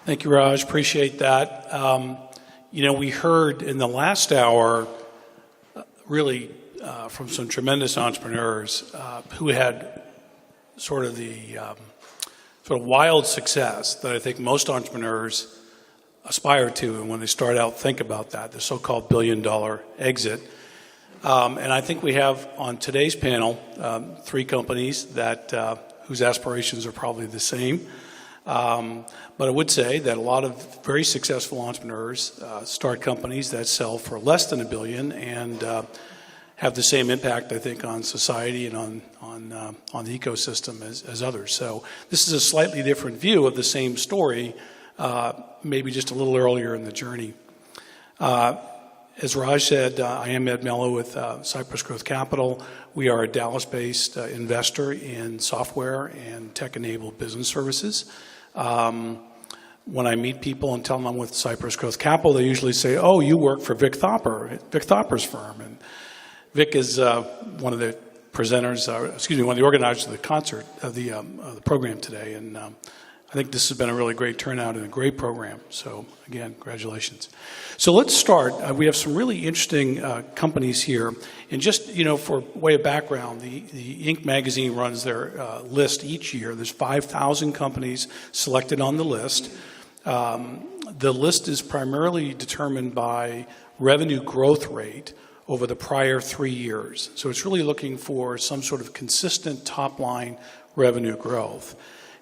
Thank you, Raj. Appreciate that. We heard in the last hour really from some tremendous entrepreneurs who had sort of wild success that I think most entrepreneurs aspire to, and when they start out, think about that, the so-called billion-dollar exit. And I think we have on today's panel 3 companies that whose aspirations are probably the same. But I would say that a lot of very successful entrepreneurs start companies that sell for less than $1 billion and have the same impact, I think, on society and on the ecosystem as others. So this is a slightly different view of the same story, maybe just a little earlier in the journey. As Raj said, I am Ed Mello with Cypress Growth Capital. We are a Dallas-based investor in software and tech-enabled business services. When I meet people and tell them I'm with Cypress Growth Capital, they usually say, "Oh, you work for Vic Thopper's firm." And Vic is one of the presenters, one of the organizers of the concert of the program today, and I think this has been a really great turnout and a great program. So again, congratulations. So let's start. We have some really interesting companies here, and just for way of background, the Inc. magazine runs their list each year. There's 5,000 companies selected on the list. The list is primarily determined by revenue growth rate over the prior 3 years. So it's really looking for some sort of consistent top-line revenue growth.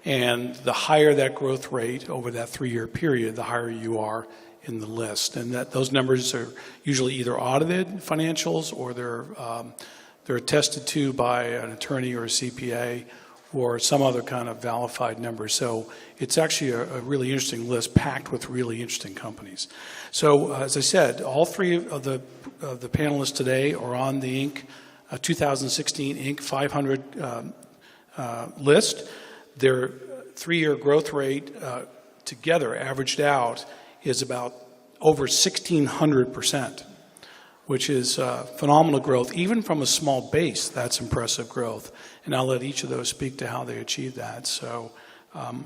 And the higher that growth rate over that 3-year period, the higher you are in the list. And those numbers are usually either audited financials or they're attested to by an attorney or a CPA or some other kind of validated number. So it's actually a really interesting list packed with really interesting companies. So as I said, all 3 of the panelists today are on the Inc. 2016 Inc. 500 list. Their 3-year growth rate together, averaged out, is about over 1,600%, which is phenomenal growth. Even from a small base, that's impressive growth. And I'll let each of those speak to how they achieved that. So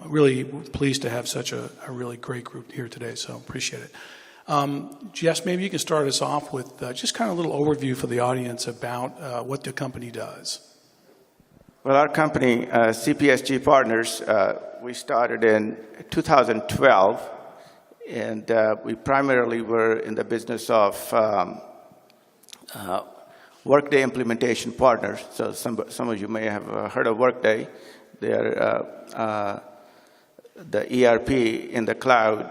really pleased to have such a really great group here today, so appreciate it. Jess, maybe you can start us off with just kind of a little overview for the audience about what the company does. Well, our company, CPSG Partners, we started in 2012, and we primarily were in the business of Workday implementation partners. So some of you may have heard of Workday. They're the ERP in the cloud,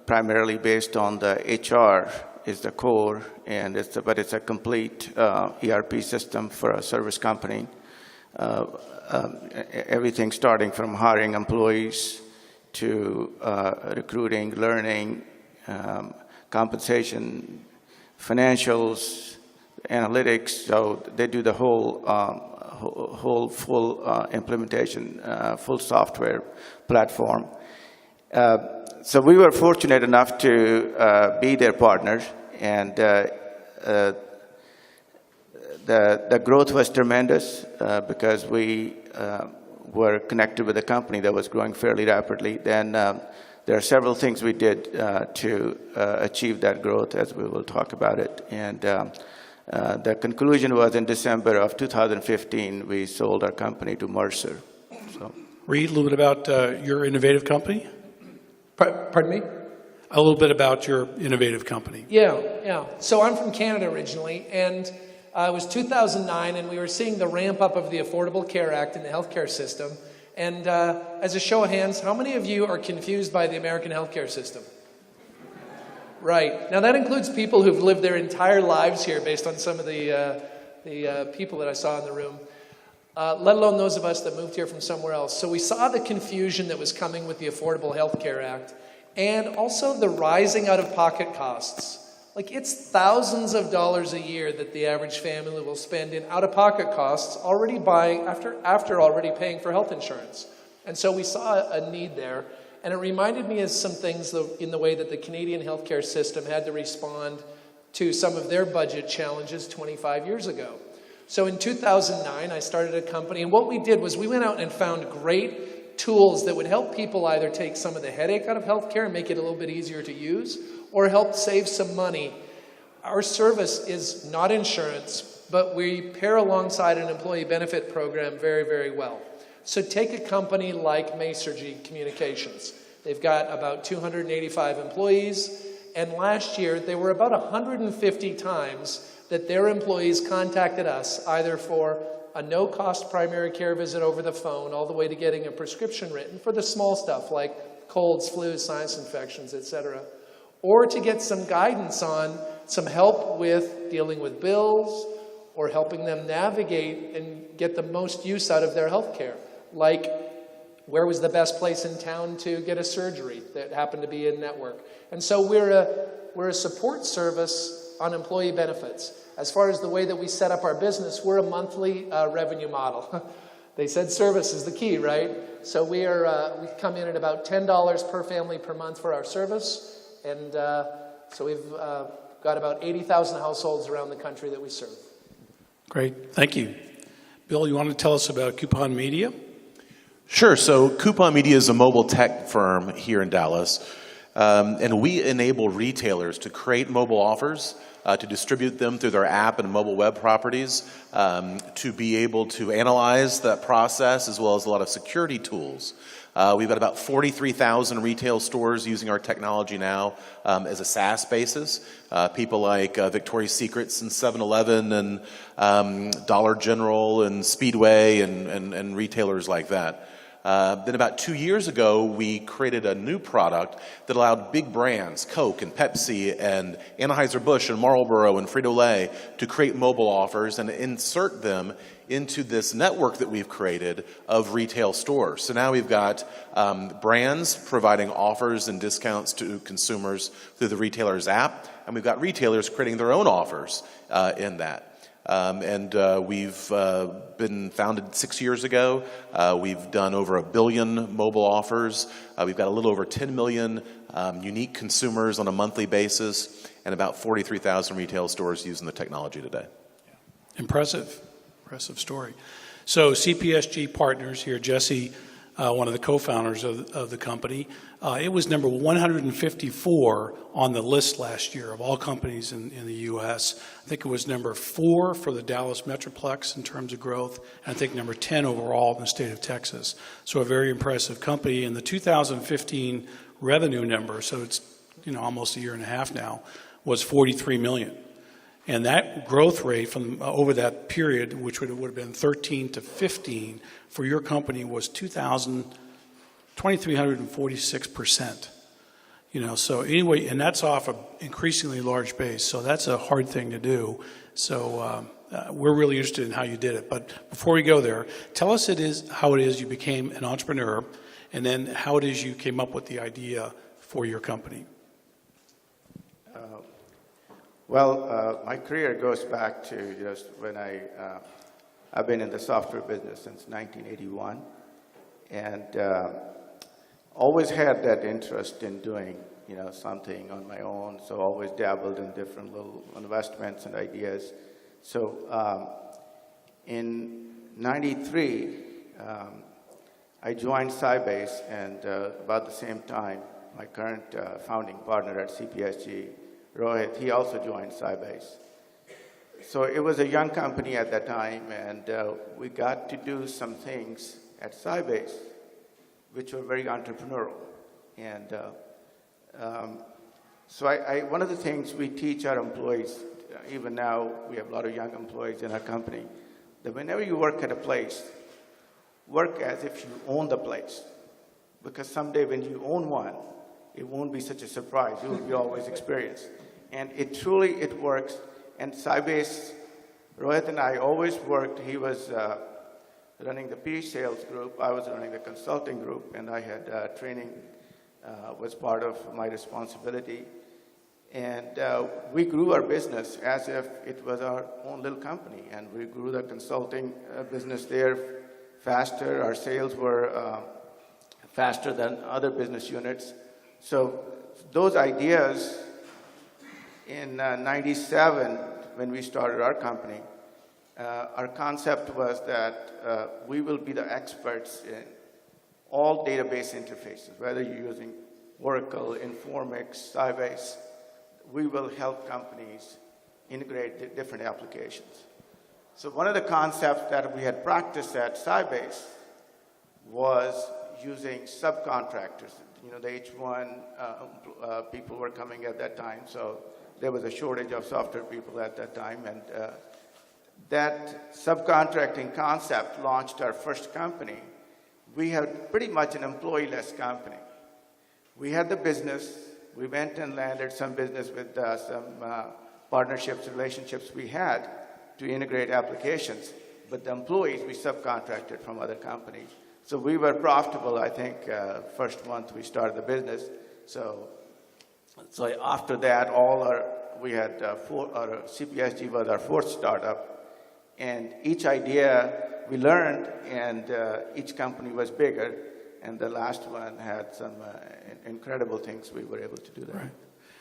primarily based on the HR is the core, and but it's a complete ERP system for a service company. Everything starting from hiring employees to recruiting, learning, compensation, financials, analytics. So they do the whole full implementation, full software platform. So we were fortunate enough to be their partners, and the growth was tremendous because we were connected with a company that was growing fairly rapidly. Then there are several things we did to achieve that growth, as we will talk about it. And the conclusion was in December of 2015, we sold our company to Mercer. So. Read a little bit about your innovative company. Pardon me? A little bit about your innovative company. Yeah. So I'm from Canada originally, and it was 2009, and we were seeing the ramp up of the Affordable Care Act in the healthcare system. And as a show of hands, how many of you are confused by the American healthcare system? Right. Now that includes people who've lived their entire lives here based on some of the people that I saw in the room, let alone those of us that moved here from somewhere else. So we saw the confusion that was coming with the Affordable Health Care Act, and also the rising out-of-pocket costs. Like, it's thousands of dollars a year that the average family will spend in out-of-pocket costs already after already paying for health insurance. And so we saw a need there, and it reminded me of some things in the way that the Canadian healthcare system had to respond to some of their budget challenges 25 years ago. So in 2009, I started a company, and what we did was we went out and found great tools that would help people either take some of the headache out of healthcare and make it a little bit easier to use, or help save some money. Our service is not insurance, but we pair alongside an employee benefit program very, very well. So take a company like Masergy Communications. They've got about 285 employees, and last year they were about 150 times that their employees contacted us either for a no-cost primary care visit over the phone, all the way to getting a prescription written for the small stuff like colds, flus, sinus infections, etc., or to get some guidance on some help with dealing with bills or helping them navigate and get the most use out of their health care, like where was the best place in town to get a surgery that happened to be in network. And so we're a support service on employee benefits. As far as the way that we set up our business, we're a monthly revenue model. They said service is the key, right? So we come in at about $10 per family per month for our service, and so we've got about 80,000 households around the country that we serve. Great, thank you. Bill, you want to tell us about Coupon Media? Sure. So Coupon Media is a mobile tech firm here in Dallas, and we enable retailers to create mobile offers, to distribute them through their app and mobile web properties, to be able to analyze that process, as well as a lot of security tools. We've got about 43,000 retail stores using our technology now as a SaaS basis. People like Victoria's Secrets and 7-Eleven and Dollar General and Speedway and retailers like that. Then about 2 years ago, we created a new product that allowed big brands, Coke and Pepsi and Anheuser-Busch and Marlboro and Frito-Lay, to create mobile offers and insert them into this network that we've created of retail stores. So now we've got brands providing offers and discounts to consumers through the retailer's app, and we've got retailers creating their own offers in that. We've been founded 6 years ago. We've done over 1 billion mobile offers. We've got a little over 10 million unique consumers on a monthly basis, and about 43,000 retail stores using the technology today. Impressive story. So CPSG Partners here, Jesse, one of the co-founders of the company, it was number 154 on the list last year of all companies in the U.S. I think it was number 4 for the Dallas Metroplex in terms of growth, and I think number 10 overall in the state of Texas. So a very impressive company. And the 2015 revenue number, so it's almost a year and a half now, was $43 million. And that growth rate from over that period, which would have been 13 to 15, for your company was 2,346%. So anyway, and that's off an increasingly large base. So that's a hard thing to do. So we're really interested in how you did it. But before we go there, tell us how it is you became an entrepreneur, and then how it is you came up with the idea for your company. My career goes back to just when I've been in the software business since 1981, and always had that interest in doing, something on my own. So always dabbled in different little investments and ideas. So in '93, I joined Sybase, and about the same time, my current founding partner at CPSG, Rohit, he also joined Sybase. So it was a young company at that time, and we got to do some things at Sybase which were very entrepreneurial. And so one of the things we teach our employees, even now we have a lot of young employees in our company, that whenever you work at a place, work as if you own the place. Because someday when you own one, it won't be such a surprise. You will be always experienced. And it works. And Sybase, Rohit and I always worked. He was running the pre-sales group. I was running the consulting group. And I had training was part of my responsibility. And we grew our business as if it was our own little company. And we grew the consulting business there faster. Our sales were faster than other business units. So those ideas in '97, when we started our company, our concept was that we will be the experts in all database interfaces, whether you're using Oracle, Informix, Sybase, we will help companies integrate the different applications. So one of the concepts that we had practiced at Sybase was using subcontractors. You know, the H1 people were coming at that time, so there was a shortage of software people at that time, and that subcontracting concept launched our first company. We had pretty much an employee-less company. We had the business. We went and landed some business with some partnerships, relationships we had to integrate applications. But the employees, we subcontracted from other companies. So we were profitable, I think, first month we started the business. So after that, we had our CPSG was our fourth startup. And each idea we learned, and each company was bigger. And the last one had some incredible things we were able to do there. Right.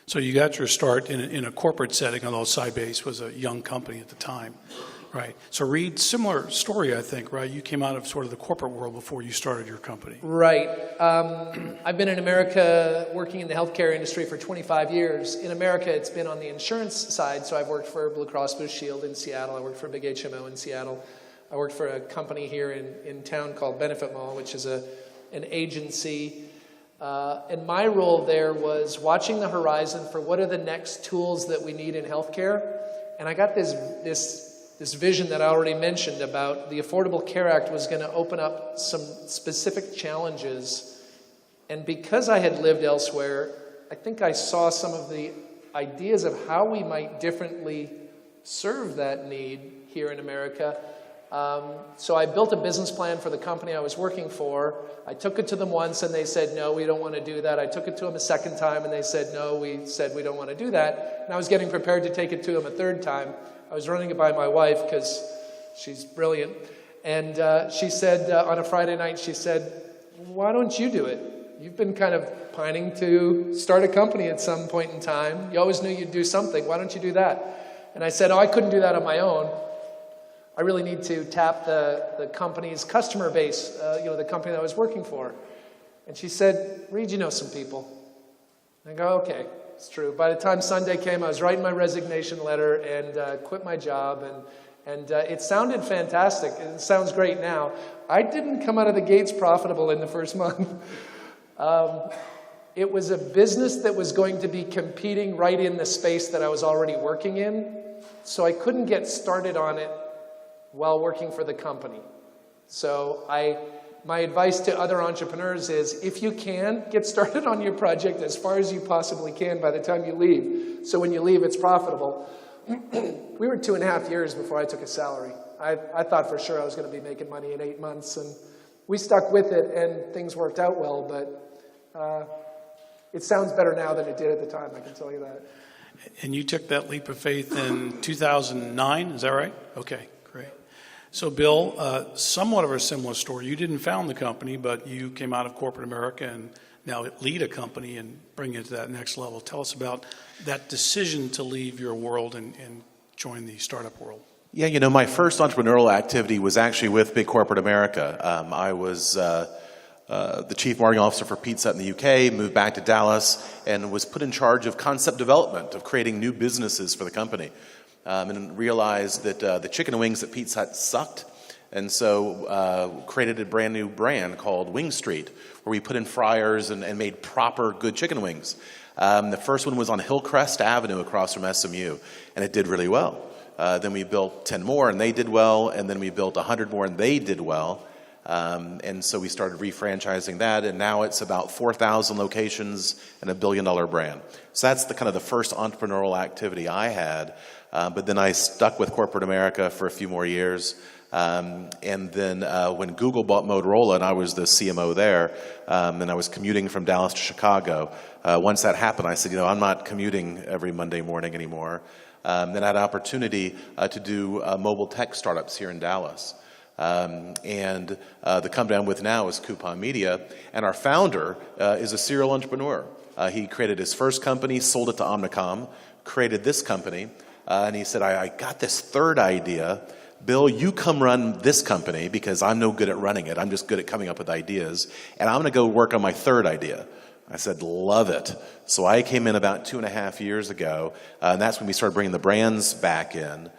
So you got your start in a corporate setting, although Sybase was a young company at the time. Right. So Reed, similar story, I think, right? You came out of sort of the corporate world before you started your company. Right. I've been in America working in the healthcare industry for 25 years. In America, it's been on the insurance side. So I've worked for Blue Cross Blue Shield in Seattle. I worked for a big HMO in Seattle. I worked for a company here in town called Benefit Mall, which is an agency. And my role there was watching the horizon for what are the next tools that we need in healthcare. And I got this vision that I already mentioned about the Affordable Care Act was going to open up some specific challenges. And because I had lived elsewhere, I think I saw some of the ideas of how we might differently serve that need here in America. So I built a business plan for the company I was working for. I took it to them once and they said, no, we don't want to do that. I took it to them a second time and they said, no, we don't want to do that. And I was getting prepared to take it to them a third time. I was running it by my wife because she's brilliant. And she said, on a Friday night, she said, why don't you do it? You've been kind of pining to start a company at some point in time. You always knew you'd do something. Why don't you do that? And I said, I couldn't do that on my own. I really need to tap the company's customer base, the company that I was working for. And she said, Reed, you know some people. And I go, okay, it's true. By the time Sunday came, I was writing my resignation letter and quit my job. And it sounded fantastic. It sounds great now. I didn't come out of the gates profitable in the first month. It was a business that was going to be competing right in the space that I was already working in. So I couldn't get started on it while working for the company. So my advice to other entrepreneurs is, if you can, get started on your project as far as you possibly can by the time you leave. So when you leave, it's profitable. We were 2.5 years before I took a salary. I thought for sure I was going to be making money in 8 months, and we stuck with it, and things worked out well, but it sounds better now than it did at the time, I can tell you that. And you took that leap of faith in 2009, is that right? Okay, great. So Bill, somewhat of a similar story. You didn't found the company, but you came out of corporate America and now lead a company and bring it to that next level. Tell us about that decision to leave your world and join the startup world. Yeah, my first entrepreneurial activity was actually with big corporate America. I was the chief marketing officer for Pizza Hut in the UK, moved back to Dallas, and was put in charge of concept development, of creating new businesses for the company. And realized that the chicken wings at Pizza Hut sucked, and so created a brand new brand called Wing Street, where we put in fryers and made proper good chicken wings. The first one was on Hillcrest Avenue across from SMU, and it did really well. Then we built 10 more, and they did well, and then we built 100 more, and they did well. And so we started refranchising that, and now it's about 4,000 locations and $1 billion brand. So that's the kind of the first entrepreneurial activity I had. But then I stuck with corporate America for a few more years. And then when Google bought Motorola, and I was the CMO there, and I was commuting from Dallas to Chicago, once that happened, I said, I'm not commuting every Monday morning anymore. Then I had an opportunity to do mobile tech startups here in Dallas. And the company I'm with now is Coupon Media, and our founder is a serial entrepreneur. He created his first company, sold it to Omnicom, created this company, and he said, I got this third idea Bill, you come run this company because I'm no good at running it. I'm just good at coming up with ideas. And I'm going to go work on my third idea. I said, love it. So I came in about 2.5 years ago, and that's when we started bringing the brands back in.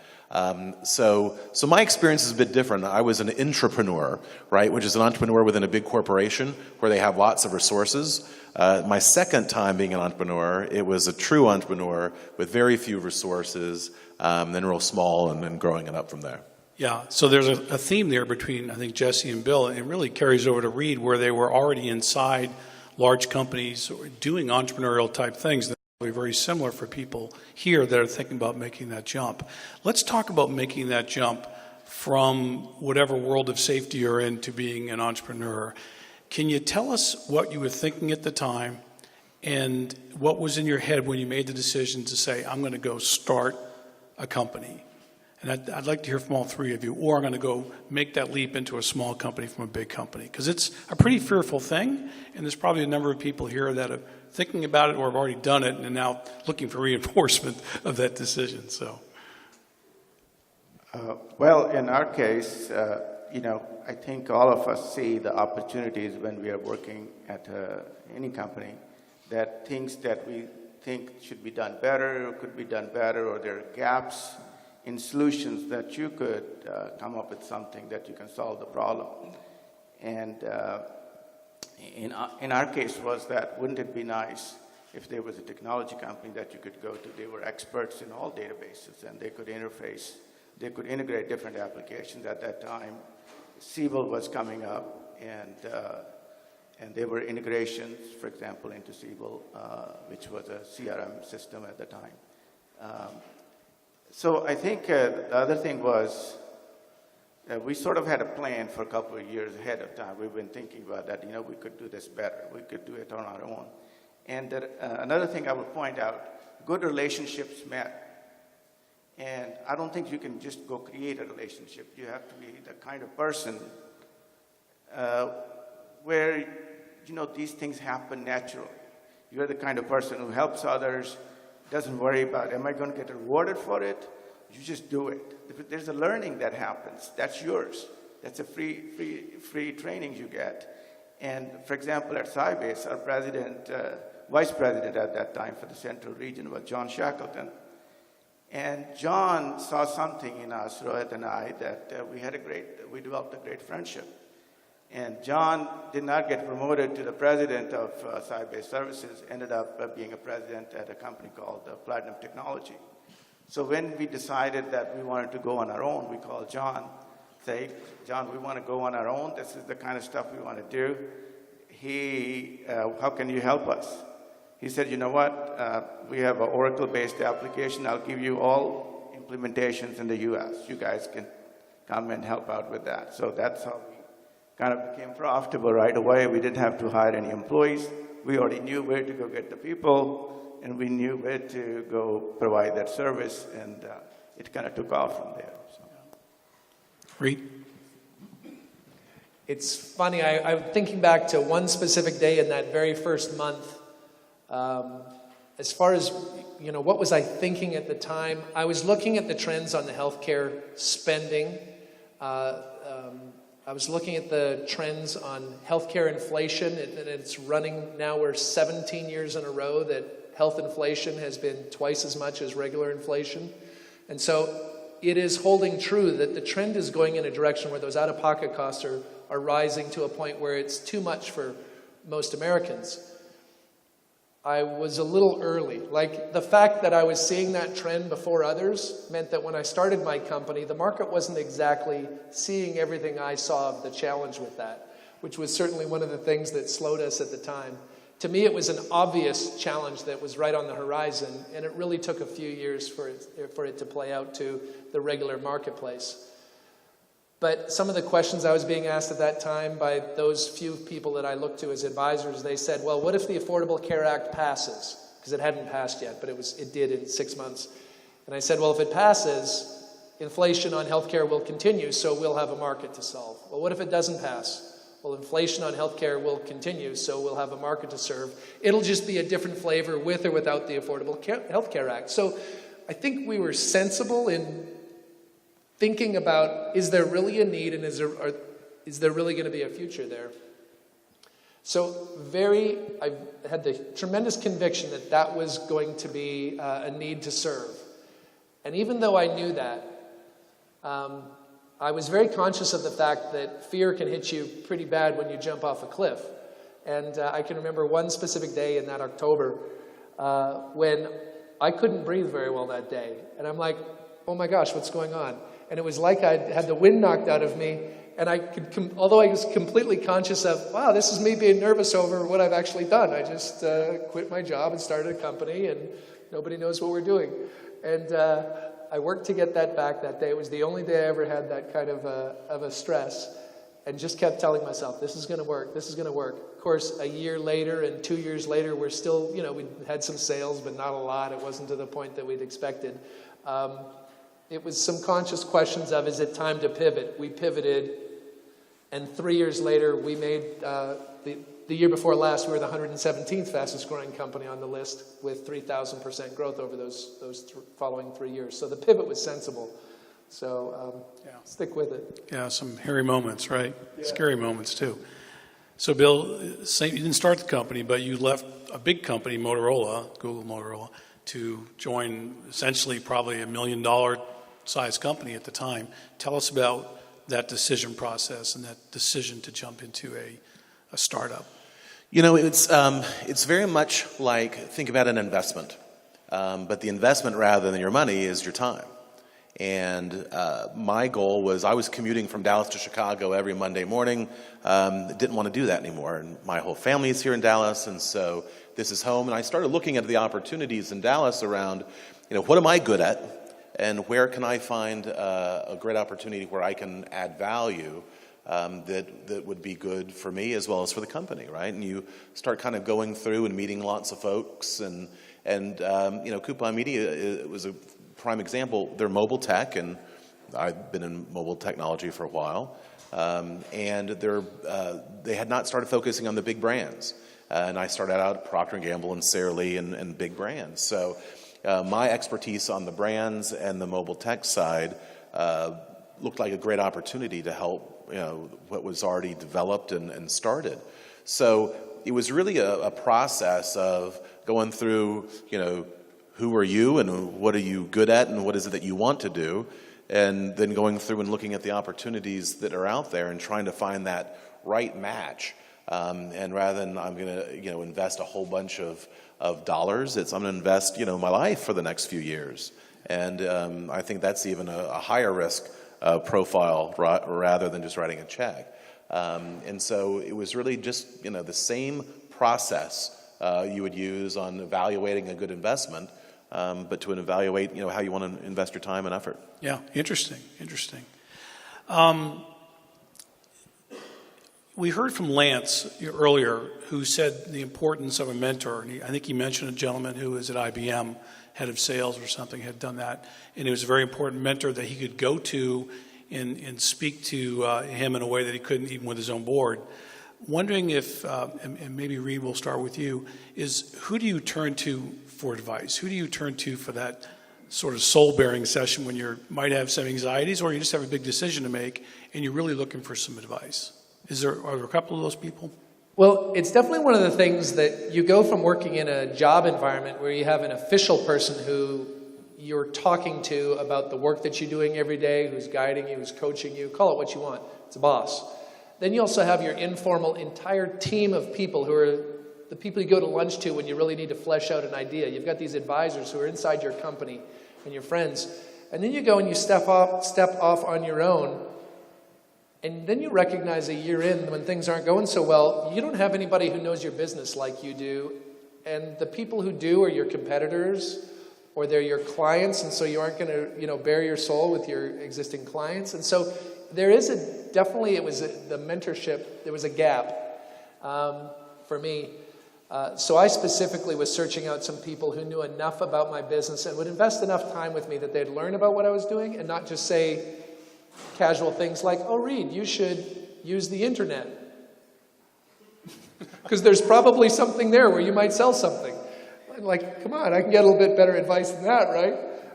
So my experience is a bit different. I was an intrapreneur, right, which is an entrepreneur within a big corporation where they have lots of resources. My second time being an entrepreneur, it was a true entrepreneur with very few resources, then real small, and then growing it up from there. Yeah, so there's a theme there between, I think, Jesse and Bill, and it really carries over to Reed, where they were already inside large companies doing entrepreneurial type things that are very similar for people here that are thinking about making that jump. Let's talk about making that jump from whatever world of safety you're in to being an entrepreneur. Can you tell us what you were thinking at the time and what was in your head when you made the decision to say, I'm going to go start a company? And I'd like to hear from all three of you, or I'm going to go make that leap into a small company from a big company. Because it's a pretty fearful thing, and there's probably a number of people here that are thinking about it or have already done it and are now looking for reinforcement of that decision. So, well, in our case, I think all of us see the opportunities when we are working at any company, that things that we think should be done better or could be done better, or there are gaps in solutions that you could come up with something that you can solve the problem. And in our case was that, wouldn't it be nice if there was a technology company that you could go to? They were experts in all databases, and they could integrate different applications. At that time, Siebel was coming up, and there were integrations, for example, into Siebel, which was a CRM system at the time. So I think the other thing was we sort of had a plan for a couple of years ahead of time. We've been thinking about that. We could do this better. We could do it on our own. And another thing I would point out, good relationships matter. And I don't think you can just go create a relationship. You have to be the kind of person where, these things happen naturally. You're the kind of person who helps others, doesn't worry about, am I going to get rewarded for it? You just do it. There's a learning that happens. That's yours. That's a free training you get. And for example, at Sybase, our vice president at that time for the Central Region was John Shackleton. And John saw something in us, Rohit and I, that we developed a great friendship. And John did not get promoted to the president of Sybase Services, ended up being a president at a company called Platinum Technology. So when we decided that we wanted to go on our own, we called John, say, John, we want to go on our own. This is the kind of stuff we want to do. How can you help us? He said, you know what? We have an Oracle-based application. I'll give you all implementations in the US. You guys can come and help out with that. So that's how we kind of became profitable right away. We didn't have to hire any employees. We already knew where to go get the people, and we knew where to go provide that service, and it kind of took off from there. So. Reed? It's funny, I'm thinking back to one specific day in that very first month. As far as, what was I thinking at the time? I was looking at the trends on the healthcare spending. I was looking at the trends on healthcare inflation, and it's running now, we're 17 years in a row that health inflation has been twice as much as regular inflation. And so it is holding true that the trend is going in a direction where those out-of-pocket costs are rising to a point where it's too much for most Americans. I was a little early. Like, the fact that I was seeing that trend before others meant that when I started my company, the market wasn't exactly seeing everything I saw of the challenge with that, which was certainly one of the things that slowed us at the time. To me, it was an obvious challenge that was right on the horizon, and it really took a few years for it to play out to the regular marketplace. But some of the questions I was being asked at that time by those few people that I looked to as advisors, they said, well, what if the Affordable Care Act passes? Because it hadn't passed yet, but it did in 6 months. And I said, well, if it passes, inflation on healthcare will continue, so we'll have a market to solve. Well, what if it doesn't pass? Well, inflation on healthcare will continue, so we'll have a market to serve. It'll just be a different flavor with or without the Affordable Health Care Act. So I think we were sensible in thinking about, is there really a need, and is there really going to be a future there? So I had the tremendous conviction that that was going to be a need to serve. And even though I knew that, I was very conscious of the fact that fear can hit you pretty bad when you jump off a cliff. And I can remember one specific day in that October when I couldn't breathe very well that day. And I'm like, oh my gosh, what's going on? And it was like I'd had the wind knocked out of me. And I could, although I was completely conscious of, wow, this is me being nervous over what I've actually done. I just quit my job and started a company, and nobody knows what we're doing. And I worked to get that back that day. It was the only day I ever had that kind of a stress, and just kept telling myself, this is going to work, this is going to work. Of course, a year later and 2 years later, we're still, we had some sales, but not a lot. It wasn't to the point that we'd expected. It was some conscious questions of, is it time to pivot? We pivoted, and 3 years later, we made, the year before last, we were the 117th fastest growing company on the list with 3,000% growth over those following 3 years. So the pivot was sensible. So stick with it. Yeah, some hairy moments, right? Yeah. Scary moments, too. So, Bill, you didn't start the company, but you left a big company, Motorola, Google Motorola, to join essentially probably $1 million size company at the time. Tell us about that decision process and that decision to jump into a startup. It's very much like, think about an investment. But the investment, rather than your money, is your time. And my goal was, I was commuting from Dallas to Chicago every Monday morning. Didn't want to do that anymore. And my whole family is here in Dallas, and so this is home. And I started looking at the opportunities in Dallas around, what am I good at? And where can I find a great opportunity where I can add value that would be good for me as well as for the company, right? And you start kind of going through and meeting lots of folks. And Coupon Media was a prime example. They're mobile tech, and I've been in mobile technology for a while. And they had not started focusing on the big brands. And I started out at Procter & Gamble and Sara Lee and big brands. So my expertise on the brands and the mobile tech side looked like a great opportunity to help what was already developed and started. So it was really a process of going through, who are you and what are you good at and what is it that you want to do, and then going through and looking at the opportunities that are out there and trying to find that right match. And rather than I'm going to invest a whole bunch of dollars, I'm going to invest my life for the next few years. And I think that's even a higher risk profile rather than just writing a check. And so it was really just the same process you would use on evaluating a good investment, but to evaluate how you want to invest your time and effort. Yeah, interesting. We heard from Lance earlier, who said the importance of a mentor. And I think he mentioned a gentleman who was at IBM, head of sales or something, had done that. And it was a very important mentor that he could go to and speak to him in a way that he couldn't even with his own board. Wondering if, and maybe Reed, we'll start with you, is who do you turn to for advice? Who do you turn to for that sort of soul-bearing session when you might have some anxieties or you just have a big decision to make and you're really looking for some advice? Are there a couple of those people? Well, it's definitely one of the things that you go from working in a job environment where you have an official person who you're talking to about the work that you're doing every day, who's guiding you, who's coaching you, call it what you want. It's a boss. Then you also have your informal entire team of people who are the people you go to lunch to when you really need to flesh out an idea. You've got these advisors who are inside your company and your friends. And then you go and you step off on your own. And then you recognize a year in when things aren't going so well, you don't have anybody who knows your business like you do. And the people who do are your competitors or they're your clients. And so you aren't going to, bare your soul with your existing clients. And so there is the mentorship, there was a gap for me. So I specifically was searching out some people who knew enough about my business and would invest enough time with me that they'd learn about what I was doing and not just say casual things like, oh, Reed, you should use the internet. Because there's probably something there where you might sell something. I'm like, come on, I can get a little bit better advice than that, right?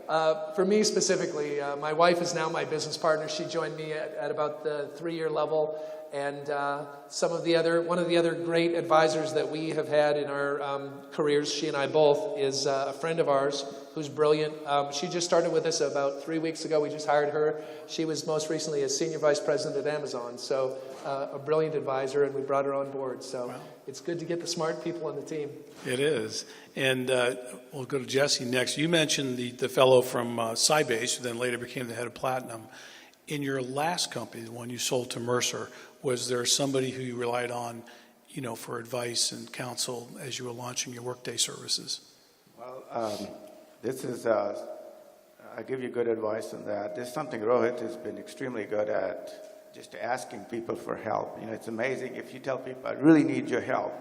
For me specifically, my wife is now my business partner. She joined me at about the 3-year level. And one of the other great advisors that we have had in our careers, she and I both, is a friend of ours who's brilliant. She just started with us about 3 weeks ago. We just hired her. She was most recently a senior vice president at Amazon. So a brilliant advisor, and we brought her on board. So It's good to get the smart people on the team. It is. And we'll go to Jesse next. You mentioned the fellow from Sybase, who then later became the head of Platinum. In your last company, the one you sold to Mercer, was there somebody who you relied on, for advice and counsel as you were launching your Workday services? Well, this is, I give you good advice on that. This is something Rohit has been extremely good at, just asking people for help. It's amazing. If you tell people, I really need your help,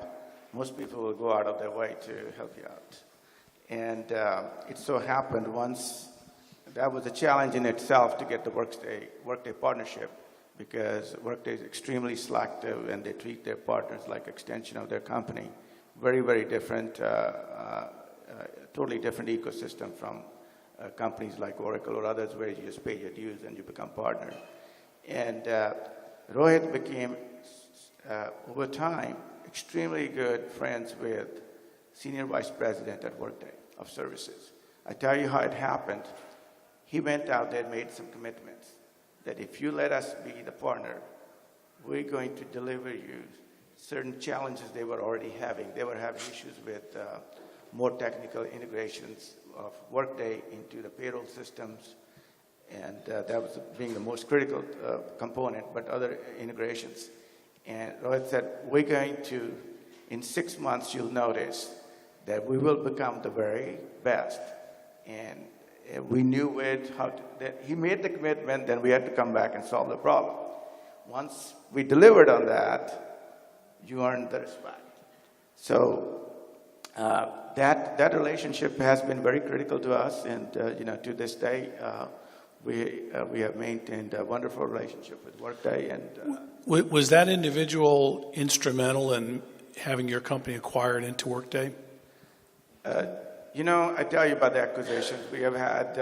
most people will go out of their way to help you out. And it so happened once, that was a challenge in itself to get the Workday partnership, because Workday is extremely selective and they treat their partners like extension of their company. Very, very different, totally different ecosystem from companies like Oracle or others where you just pay your dues and you become partner. And Rohit became, over time, extremely good friends with Senior Vice President at Workday of Services. I tell you how it happened. He went out there and made some commitments that if you let us be the partner, we're going to deliver you certain challenges they were already having. They were having issues with more technical integrations of Workday into the payroll systems, and that was being the most critical component, but other integrations. And Rohit said, we're going to, in 6 months, you'll notice that we will become the very best. And we knew that he made the commitment, then we had to come back and solve the problem. Once we delivered on that, you earned the respect. So that relationship has been very critical to us, and to this day, we have maintained a wonderful relationship with Workday. And was that individual instrumental in having your company acquired into Workday? I tell you about the acquisitions. We have had,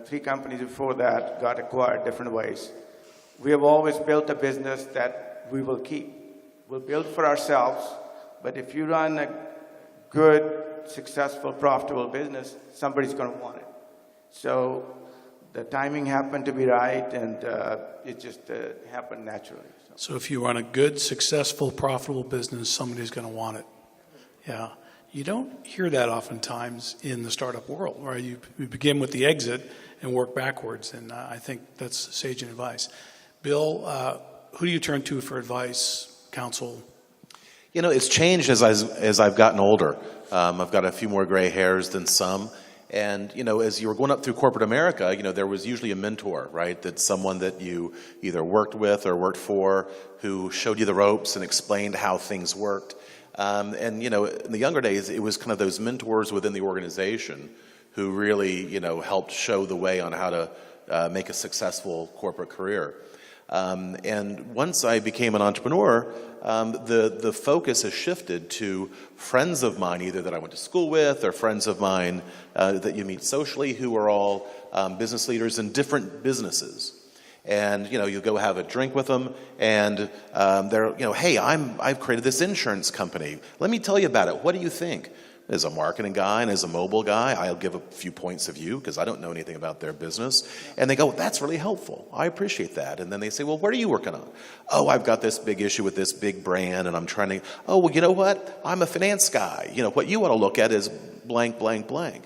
3 companies before that got acquired different ways. We have always built a business that we will keep. We'll build for ourselves, but if you run a good, successful, profitable business, somebody's going to want it. So the timing happened to be right, and it just happened naturally. So if you run a good, successful, profitable business, somebody's going to want it. Yeah. You don't hear that oftentimes in the startup world, right? You begin with the exit and work backwards, and I think that's sage advice. Bill, who do you turn to for advice, counsel? It's changed as I've gotten older. I've got a few more gray hairs than some. And, as you were going up through corporate America, there was usually a mentor, right? That's someone that you either worked with or worked for who showed you the ropes and explained how things worked. In the younger days, it was kind of those mentors within the organization who really, helped show the way on how to make a successful corporate career. And once I became an entrepreneur, the focus has shifted to friends of mine, either that I went to school with or friends of mine that you meet socially who are all business leaders in different businesses. And, you go have a drink with them and they're, hey, I've created this insurance company. Let me tell you about it. What do you think? As a marketing guy and as a mobile guy, I'll give a few points of view because I don't know anything about their business. And they go, well, that's really helpful. I appreciate that. And then they say, well, what are you working on? Oh, I've got this big issue with this big brand and I'm trying to, oh, well, you know what? I'm a finance guy. What you want to look at is blank, blank, blank.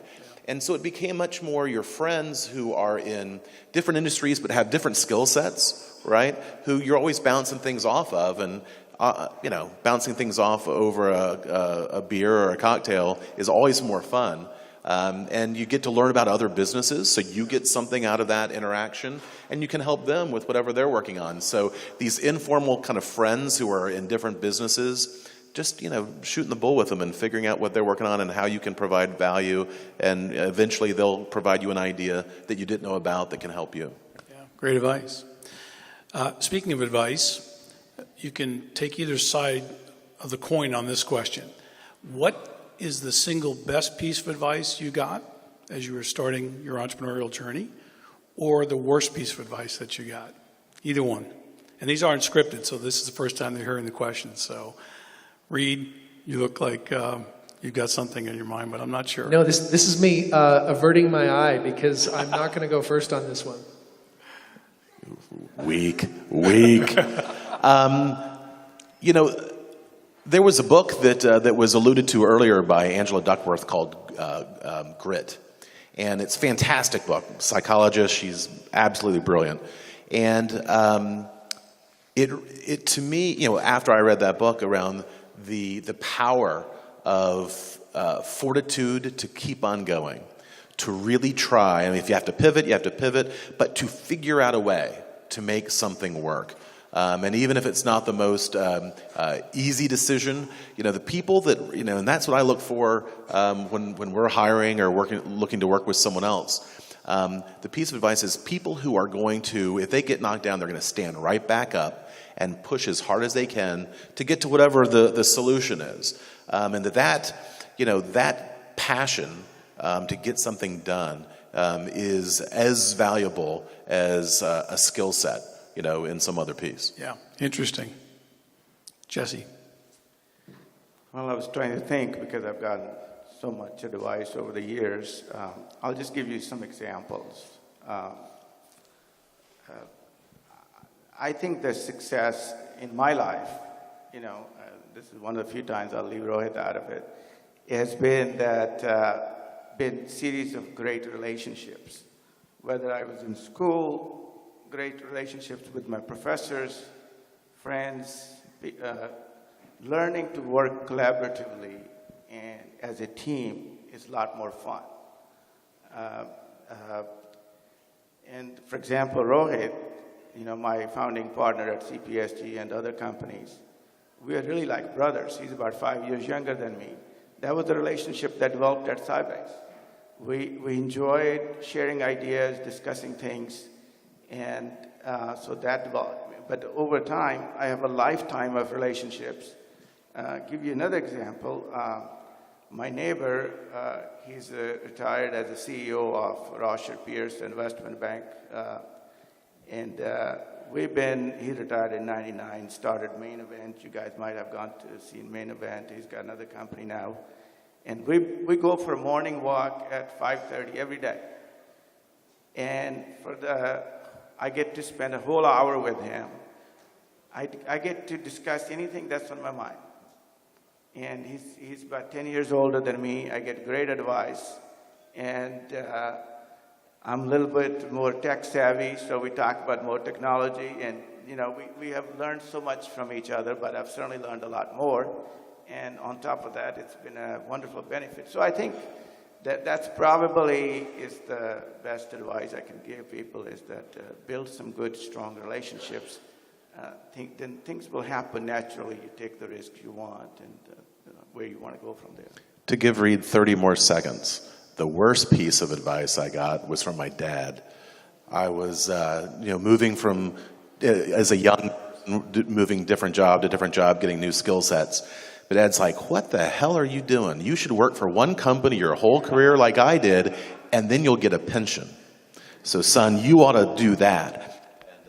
And so it became much more your friends who are in different industries but have different skill sets, right? Who you're always bouncing things off of, and bouncing things off over a beer or a cocktail is always more fun. And you get to learn about other businesses, so you get something out of that interaction, and you can help them with whatever they're working on. So these informal kind of friends who are in different businesses, just, shooting the bull with them and figuring out what they're working on and how you can provide value, and eventually they'll provide you an idea that you didn't know about that can help you. Yeah, great advice. Speaking of advice, you can take either side of the coin on this question. What is the single best piece of advice you got as you were starting your entrepreneurial journey, or the worst piece of advice that you got? Either one. And these aren't scripted, so this is the first time they're hearing the questions. So, Reed, you look like you've got something in your mind, but I'm not sure. No, this is me averting my eye because I'm not going to go first on this one. Weak. You know, there was a book that was alluded to earlier by Angela Duckworth called Grit. And it's a fantastic book. Psychologist, she's absolutely brilliant. And it to me, you know, after I read that book around the power of fortitude to keep on going, to really try. I mean, if you have to pivot, but to figure out a way to make something work. And even if it's not the most easy decision, you know, the people that, you know, and that's what I look for when we're hiring or looking to work with someone else. The piece of advice is people who are going to, if they get knocked down, they're going to stand right back up and push as hard as they can to get to whatever the solution is. And that passion to get something done is as valuable as a skill set, you know, in some other piece. Yeah, interesting. Jesse. Well, I was trying to think because I've gotten so much advice over the years. I'll just give you some examples. I think the success in my life, you know, this is one of the few times I'll leave Rohit out of it, has been that been series of great relationships. Whether I was in school, great relationships with my professors, friends, learning to work collaboratively and as a team is a lot more fun. And for example, Rohit, you know, my founding partner at CPSG and other companies, we are really like brothers. He's about 5 years younger than me. That was the relationship that developed at Sybase. We enjoyed sharing ideas, discussing things, and so that developed. But over time, I have a lifetime of relationships. Give you another example. My neighbor, he's retired as the CEO of Rosher Pierce Investment Bank. And he retired in 99, started Main Event. You guys might have gone to see Main Event. He's got another company now. And we go for a morning walk at 5:30 every day. And I get to spend a whole hour with him. I get to discuss anything that's on my mind. And he's about 10 years older than me. I get great advice. And I'm a little bit more tech savvy, so we talk about more technology. And, you know, we have learned so much from each other, but I've certainly learned a lot more. And on top of that, it's been a wonderful benefit. So I think that's probably is the best advice I can give people is that build some good, strong relationships. Then things will happen naturally. You take the risks you want and where you want to go from there. To give Reed 30 more seconds, the worst piece of advice I got was from my dad. I was, moving from, as a young, moving different job to different job, getting new skill sets. But Dad's like, what the hell are you doing? You should work for one company your whole career like I did, and then you'll get a pension. So, son, you ought to do that.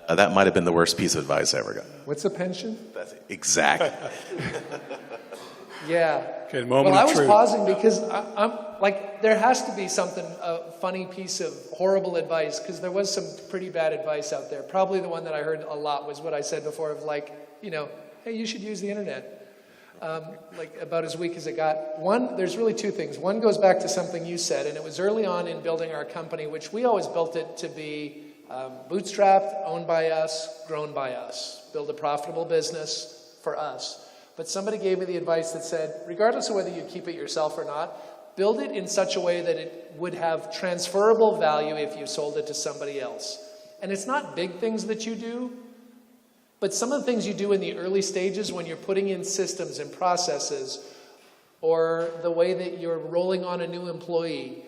That might have been the worst piece of advice I ever got. What's a pension? That's it. Exactly. Yeah. Okay, moment well, I of was truth. pausing because I'm like, there has to be something, a funny piece of horrible advice, because there was some pretty bad advice out there. Probably the one that I heard a lot was what I said before of like, hey, you should use the internet. Like about as weak as it got. One, there's really two things. One goes back to something you said, and it was early on in building our company, which we always built it to be bootstrapped, owned by us, grown by us. Build a profitable business for us. But somebody gave me the advice that said, regardless of whether you keep it yourself or not, build it in such a way that it would have transferable value if you sold it to somebody else. And it's not big things that you do, but some of the things you do in the early stages when you're putting in systems and processes, or the way that you're rolling on a new employee,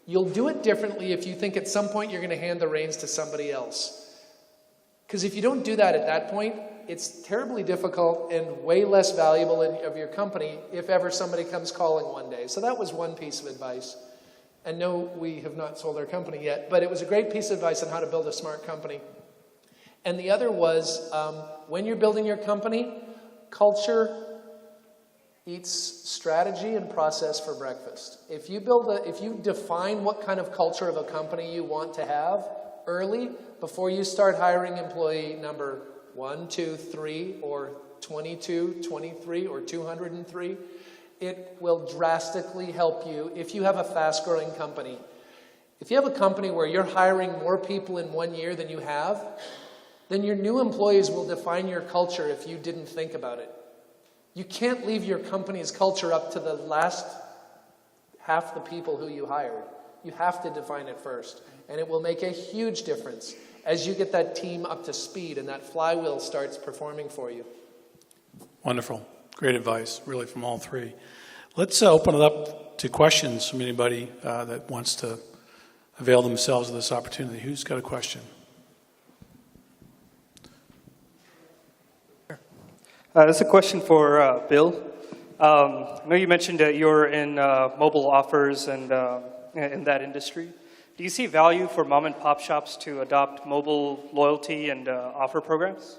you'll do it differently if you think at some point you're going to hand the reins to somebody else. Because if you don't do that at that point, it's terribly difficult and way less valuable of your company if ever somebody comes calling one day. So that was one piece of advice. And no, we have not sold our company yet, but it was a great piece of advice on how to build a smart company. And the other was, when you're building your company, culture eats strategy and process for breakfast. If you define what kind of culture of a company you want to have early, before you start hiring employee number 1, 2, 3, or 22, 23, or 203, it will drastically help you if you have a fast-growing company. If you have a company where you're hiring more people in 1 year than you have, then your new employees will define your culture if you didn't think about it. You can't leave your company's culture up to the last half the people who you hired. You have to define it first. And it will make a huge difference as you get that team up to speed and that flywheel starts performing for you. Wonderful. Great advice, really, from all three. Let's open it up to questions from anybody that wants to avail themselves of this opportunity. Who's got a question? This is a question for Bill. I know you mentioned that you're in mobile offers and in that industry. Do you see value for mom and pop shops to adopt mobile loyalty and offer programs?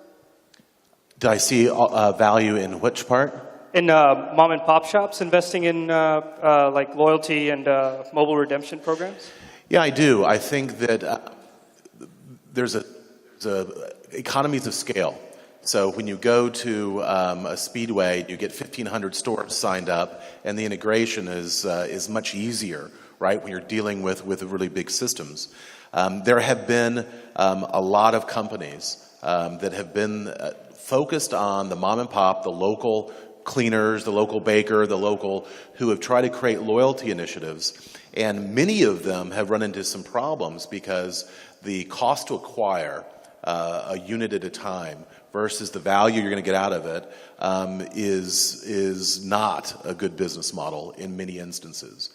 Did I see value in which part? In mom and pop shops investing in like loyalty and mobile redemption programs? Yeah, I do. I think that there's economies of scale. So when you go to a Speedway, you get 1,500 stores signed up, and the integration is much easier, right, when you're dealing with really big systems. There have been a lot of companies that have been focused on the mom and pop, the local cleaners, the local baker, the local, who have tried to create loyalty initiatives. And many of them have run into some problems because the cost to acquire a unit at a time versus the value you're going to get out of it is not a good business model in many instances.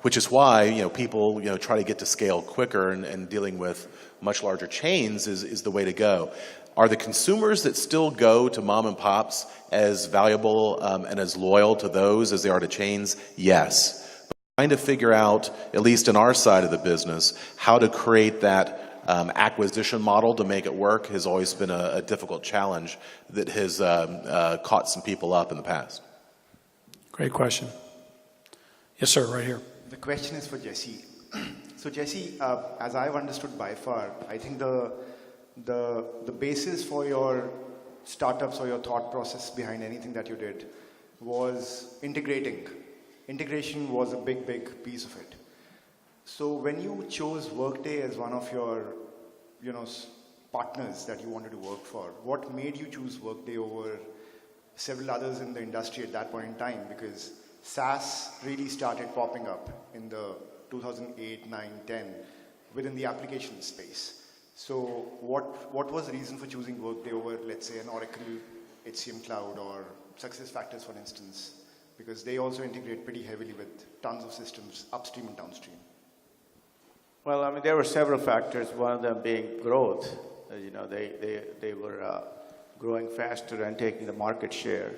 Which is why people try to get to scale quicker, and dealing with much larger chains is the way to go. Are the consumers that still go to mom and pops as valuable and as loyal to those as they are to chains? Yes. But trying to figure out, at least in our side of the business, how to create that acquisition model to make it work has always been a difficult challenge that has caught some people up in the past. Great question. Yes, sir, right here. The question is for Jesse. So Jesse, as I've understood by far, I think the basis for your startups or your thought process behind anything that you did was integrating. Integration was a big piece of it. So when you chose Workday as one of your, partners that you wanted to work for, what made you choose Workday over several others in the industry at that point in time? Because SaaS really started popping up in the 2008, 9, 10 within the application space. So what was the reason for choosing Workday over, let's say, an Oracle HCM Cloud or SuccessFactors, for instance? Because they also integrate pretty heavily with tons of systems upstream and downstream. Well, I mean, there were several factors, one of them being growth. They were growing faster and taking the market share.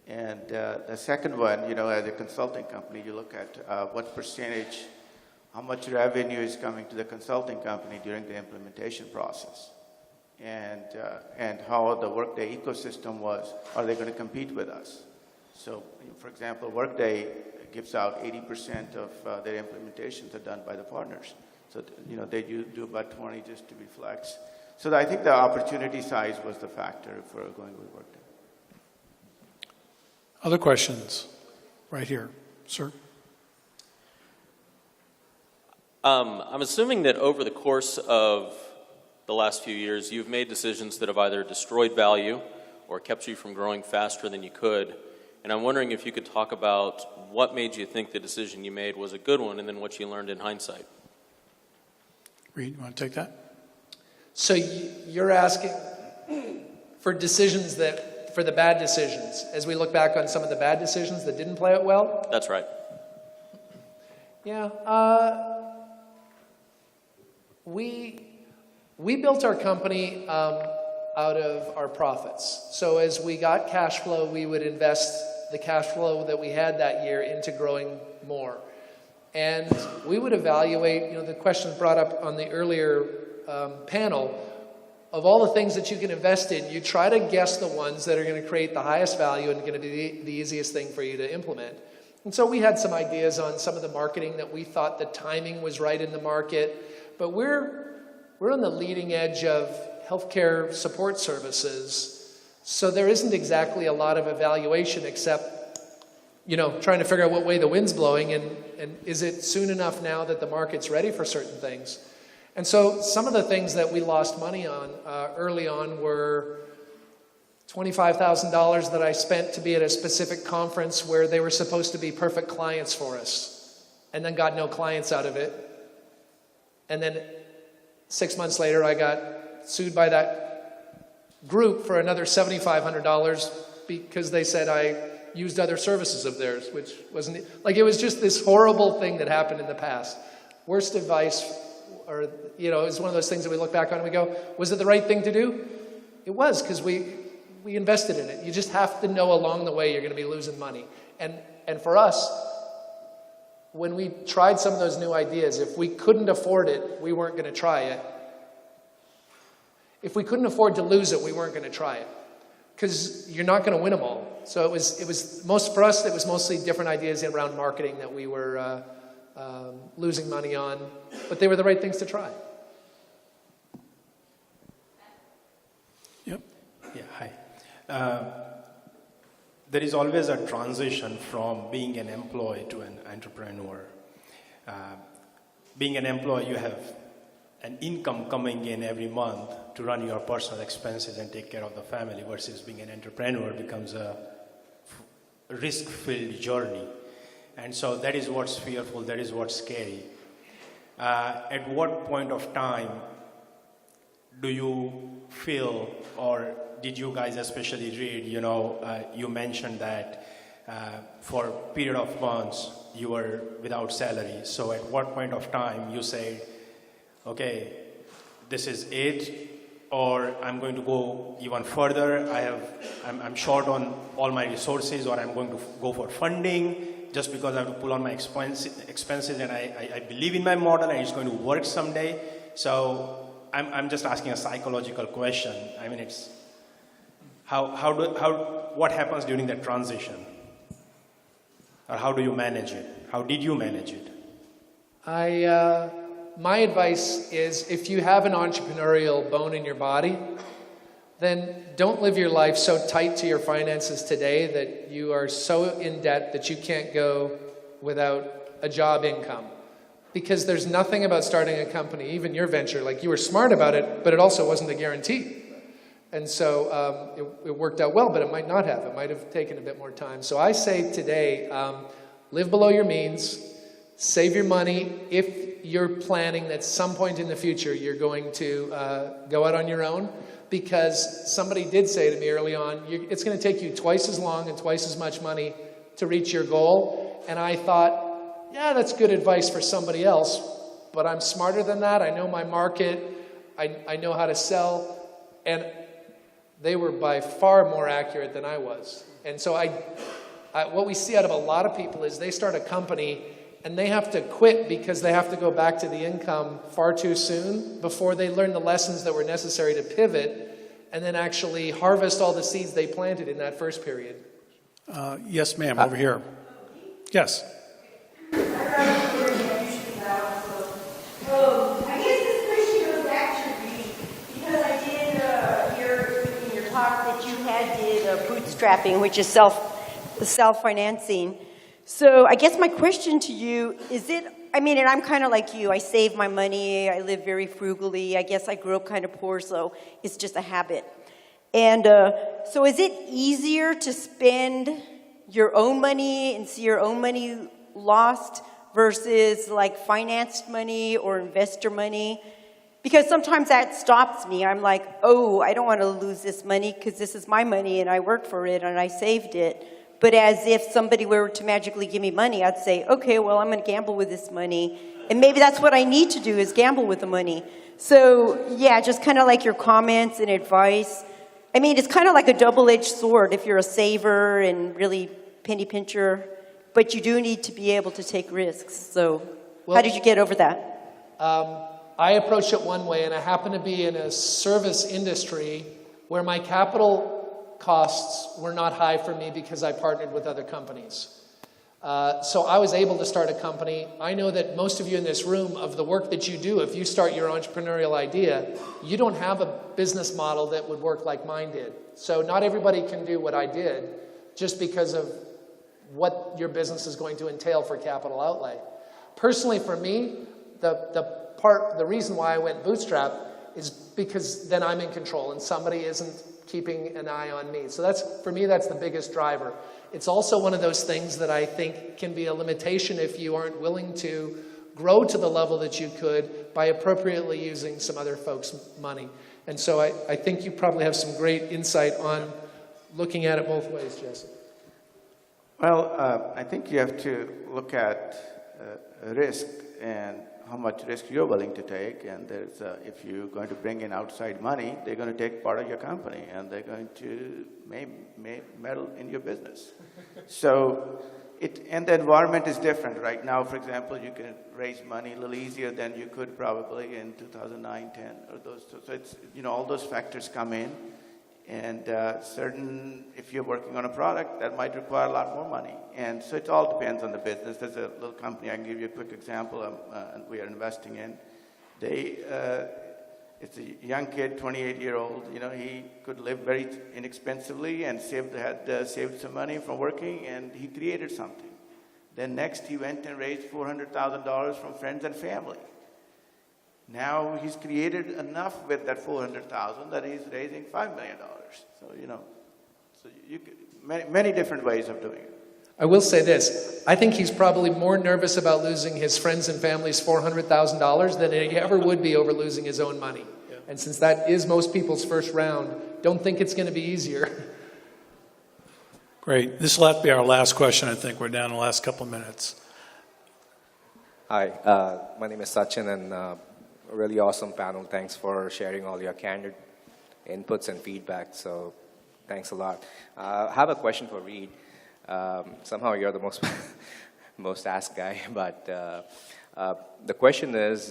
And the second one, as a consulting company, you look at what percentage, how much revenue is coming to the consulting company during the implementation process, and how the Workday ecosystem was. Are they going to compete with us? So, for example, Workday gives out 80% of their implementations are done by the partners. So, they do about 20 just to be flex. So I think the opportunity size was the factor for going with Workday. Other questions? Right here, sir. I'm assuming that over the course of the last few years, you've made decisions that have either destroyed value or kept you from growing faster than you could. And I'm wondering if you could talk about what made you think the decision you made was a good one, and then what you learned in hindsight. Reed, you want to take that? So you're asking for decisions for the bad decisions, as we look back on some of the bad decisions that didn't play out well? That's right. Yeah. We built our company out of our profits. So as we got cash flow, we would invest the cash flow that we had that year into growing more. And we would evaluate, the question brought up on the earlier panel, of all the things that you can invest in, you try to guess the ones that are going to create the highest value and going to be the easiest thing for you to implement. And so we had some ideas on some of the marketing that we thought the timing was right in the market, but we're on the leading edge of healthcare support services, so there isn't exactly a lot of evaluation except, trying to figure out what way the wind's blowing and is it soon enough now that the market's ready for certain things. And so some of the things that we lost money on early on were $25,000 that I spent to be at a specific conference where they were supposed to be perfect clients for us, and then got no clients out of it. And then 6 months later, I got sued by that group for another $7,500 because they said I used other services of theirs, which wasn't, it was just this horrible thing that happened in the past. Worst advice, or, it's one of those things that we look back on and we go, was it the right thing to do? It was, because we invested in it. You just have to know along the way you're going to be losing money. And for us, when we tried some of those new ideas, if we couldn't afford it, we weren't going to try it. If we couldn't afford to lose it, we weren't going to try it. Because you're not going to win them all. So it was for us, it was mostly different ideas around marketing that we were losing money on, but they were the right things to try. Yep. Yeah, hi. There is always a transition from being an employee to an entrepreneur. Being an employee, you have an income coming in every month to run your personal expenses and take care of the family, versus being an entrepreneur becomes a risk-filled journey. And so that is what's fearful, that is what's scary. At what point of time do you feel, or did you guys especially read, you mentioned that for a period of months you were without salary. So at what point of time you say, okay, this is it, or I'm going to go even further, I'm short on all my resources, or I'm going to go for funding just because I have to pull on my expenses and I believe in my model and it's going to work someday. So I'm just asking a psychological question. I mean, it's what happens during that transition? Or how do you manage it? How did you manage it? My advice is, if you have an entrepreneurial bone in your body, then don't live your life so tight to your finances today that you are so in debt that you can't go without a job income. Because there's nothing about starting a company, even your venture, like you were smart about it, but it also wasn't a guarantee. And so it worked out well, but it might not have. It might have taken a bit more time. So I say today, live below your means, save your money. If you're planning that some point in the future you're going to go out on your own, because somebody did say to me early on, it's going to take you twice as long and twice as much money to reach your goal. And I thought, yeah, that's good advice for somebody else, but I'm smarter than that. I know my market. I know how to sell. And they were by far more accurate than I was. And so what we see out of a lot of people is they start a company and they have to quit because they have to go back to the income far too soon before they learn the lessons that were necessary to pivot and then actually harvest all the seeds they planted in that first period. Yes, ma'am, over here. Yes. I guess this question goes back to me because I did hear in your talk that you did bootstrapping, which is self-financing. So I guess my question to you is and I'm kind of like you. I save my money. I live very frugally. I guess I grew up kind of poor, so it's just a habit. And so is it easier to spend your own money and see your own money lost versus like financed money or investor money? Because sometimes that stops me. I'm like, oh, I don't want to lose this money because this is my money and I worked for it and I saved it. But as if somebody were to magically give me money, I'd say, okay, well, I'm going to gamble with this money. And maybe that's what I need to do is gamble with the money. So, yeah, just kind of like your comments and advice. It's kind of like a double-edged sword if you're a saver and really penny pincher. but you do need to be able to take risks. So Well- how did you get over that? I approach it one way, and I happen to be in a service industry where my capital costs were not high for me because I partnered with other companies. So I was able to start a company. I know that most of you in this room, of the work that you do, if you start your entrepreneurial idea, you don't have a business model that would work like mine did. So not everybody can do what I did just because of what your business is going to entail for capital outlay. Personally, for me, the reason why I went bootstrap is because then I'm in control and somebody isn't keeping an eye on me. So for me, that's the biggest driver. It's also one of those things that I think can be a limitation if you aren't willing to grow to the level that you could by appropriately using some other folks' money. And so I think you probably have some great insight on looking at it both ways, Jesse. Well, I think you have to look at risk and how much risk you're willing to take. And there's, if you're going to bring in outside money, they're going to take part of your company and they're going to meddle in your business. So, and the environment is different. Right now, for example, you can raise money a little easier than you could probably in 2009, 10, or those. So it's, all those factors come in. And if you're working on a product, that might require a lot more money. And so it all depends on the business. There's a little company, I can give you a quick example, we are investing in. It's a young kid, 28-year-old, he could live very inexpensively and had saved some money from working, and he created something. Then next, he went and raised $400,000 from friends and family. Now he's created enough with that $400,000 that he's raising $5 million. So, so you could, many different ways of doing it. I will say this. I think he's probably more nervous about losing his friends and family's $400,000 than he ever would be over losing his own money. Yeah. And since that is most people's first round, don't think it's going to be easier. Great. This will have to be our last question, I think. We're down to the last couple of minutes. Hi, my name is Sachin, and really awesome panel. Thanks for sharing all your candid inputs and feedback. So thanks a lot. I have a question for Reed. Somehow you're the most asked guy, but the question is,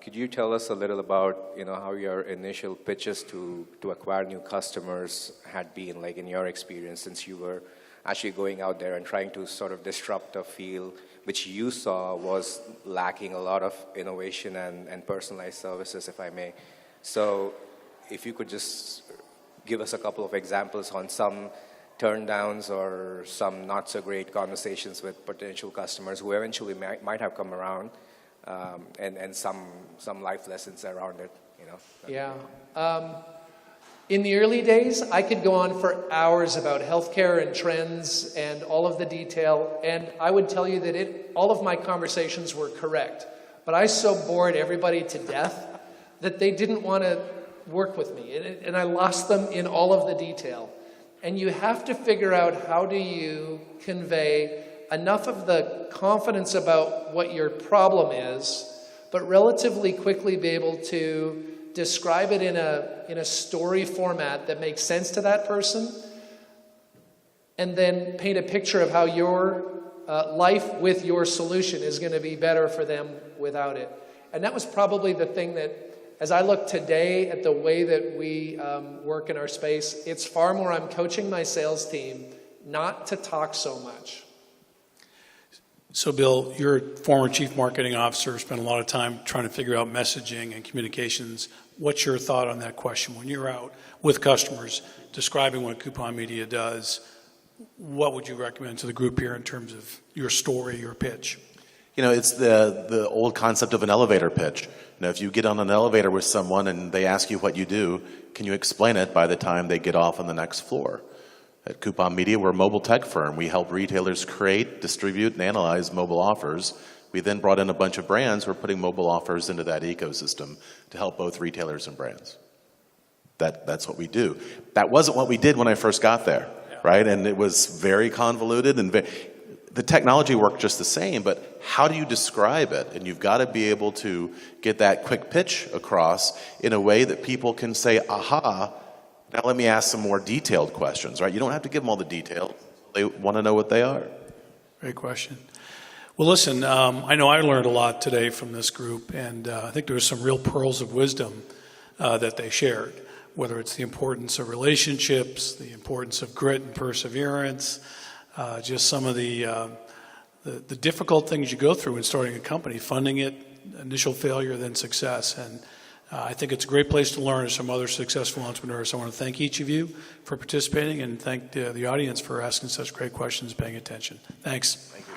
could you tell us a little about how your initial pitches to acquire new customers had been, like in your experience, since you were actually going out there and trying to sort of disrupt a field which you saw was lacking a lot of innovation and personalized services, if I may. So if you could just give us a couple of examples on some turndowns or some not so great conversations with potential customers who eventually might have come around, and some life lessons around it, Yeah. In the early days, I could go on for hours about healthcare and trends and all of the detail, and I would tell you that all of my conversations were correct. But I so bored everybody to death that they didn't want to work with me, and I lost them in all of the detail. And you have to figure out how do you convey enough of the confidence about what your problem is, but relatively quickly be able to describe it in a story format that makes sense to that person, and then paint a picture of how your life with your solution is going to be better for them without it. And that was probably the thing that, as I look today at the way that we work in our space, it's far more I'm coaching my sales team not to talk so much. So, Bill, you're a former chief marketing officer, spent a lot of time trying to figure out messaging and communications. What's your thought on that question? When you're out with customers describing what Coupon Media does, what would you recommend to the group here in terms of your story, your pitch? It's the old concept of an elevator pitch. If you get on an elevator with someone and they ask you what you do, can you explain it by the time they get off on the next floor? At Coupon Media, we're a mobile tech firm. We help retailers create, distribute, and analyze mobile offers. We then brought in a bunch of brands. We're putting mobile offers into that ecosystem to help both retailers and brands. That's what we do. That wasn't what we did when I first got there, right? And it was very convoluted, and the technology worked just the same, but how do you describe it? And you've got to be able to get that quick pitch across in a way that people can say, aha, now let me ask some more detailed questions, right? You don't have to give them all the details. They want to know what they are. Great question. Well, listen, I know I learned a lot today from this group, and I think there were some real pearls of wisdom that they shared, whether it's the importance of relationships, the importance of grit and perseverance, just some of the difficult things you go through in starting a company, funding it, initial failure, then success. And I think it's a great place to learn as some other successful entrepreneurs. I want to thank each of you for participating and thank the audience for asking such great questions, paying attention. Thanks. Thank you.